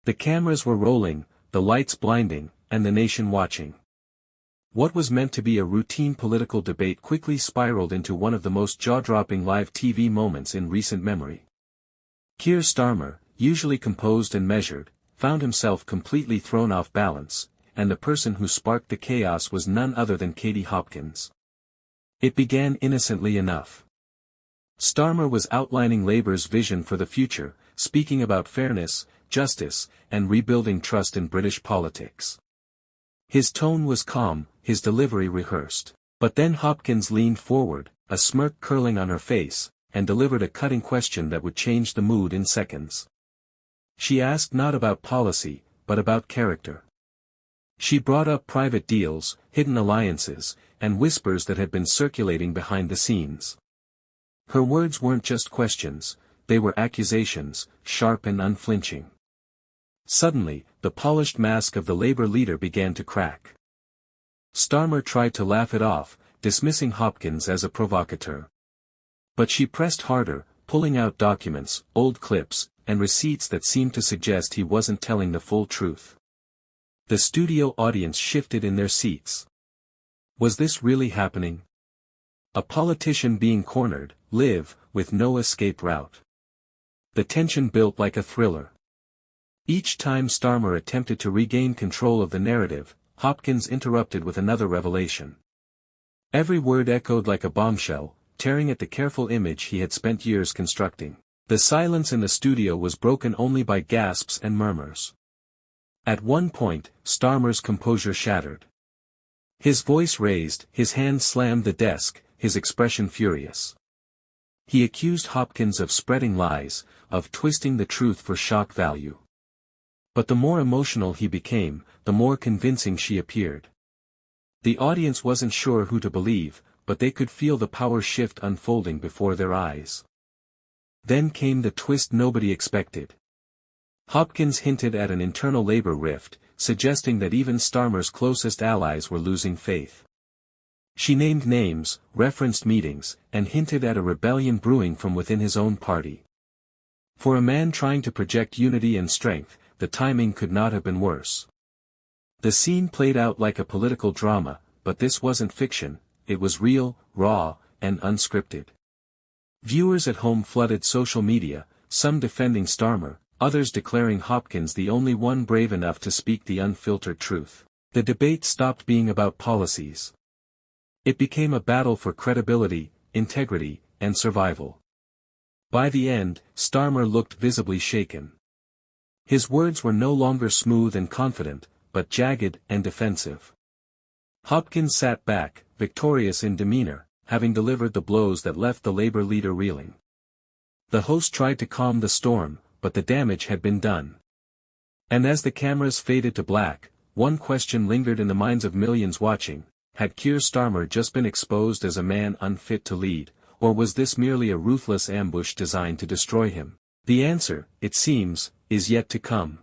The cameras were rolling, the lights blinding, and the nation watching. What was meant to be a routine political debate quickly spiraled into one of the most jaw-dropping live TV moments in recent memory. Keir Starmer, usually composed and measured, found himself completely thrown off balance, and the person who sparked the chaos was none other than Katie Hopkins. It began innocently enough. Starmer was outlining Labour's vision for the future, speaking about fairness, justice, and rebuilding trust in British politics. His tone was calm, his delivery rehearsed. But then Hopkins leaned forward, a smirk curling on her face, and delivered a cutting question that would change the mood in seconds. She asked not about policy, but about character. She brought up private deals, hidden alliances, and whispers that had been circulating behind the scenes. Her words weren't just questions, they were accusations, sharp and unflinching. Suddenly, the polished mask of the Labour leader began to crack. Starmer tried to laugh it off, dismissing Hopkins as a provocateur. But she pressed harder, pulling out documents, old clips, and receipts that seemed to suggest he wasn't telling the full truth. The studio audience shifted in their seats. Was this really happening? A politician being cornered, live, with no escape route. The tension built like a thriller. Each time Starmer attempted to regain control of the narrative, Hopkins interrupted with another revelation. Every word echoed like a bombshell, tearing at the careful image he had spent years constructing. The silence in the studio was broken only by gasps and murmurs. At one point, Starmer's composure shattered. His voice raised, his hand slammed the desk, his expression furious. He accused Hopkins of spreading lies, of twisting the truth for shock value. But the more emotional he became, the more convincing she appeared. The audience wasn't sure who to believe, but they could feel the power shift unfolding before their eyes. Then came the twist nobody expected. Hopkins hinted at an internal Labour rift, suggesting that even Starmer's closest allies were losing faith. She named names, referenced meetings, and hinted at a rebellion brewing from within his own party. For a man trying to project unity and strength, the timing could not have been worse. The scene played out like a political drama, but this wasn't fiction, it was real, raw, and unscripted. Viewers at home flooded social media, some defending Starmer, others declaring Hopkins the only one brave enough to speak the unfiltered truth. The debate stopped being about policies. It became a battle for credibility, integrity, and survival. By the end, Starmer looked visibly shaken. His words were no longer smooth and confident, but jagged and defensive. Hopkins sat back, victorious in demeanor, having delivered the blows that left the Labour leader reeling. The host tried to calm the storm, but the damage had been done. And as the cameras faded to black, one question lingered in the minds of millions watching: had Keir Starmer just been exposed as a man unfit to lead, or was this merely a ruthless ambush designed to destroy him? The answer, it seems, is yet to come.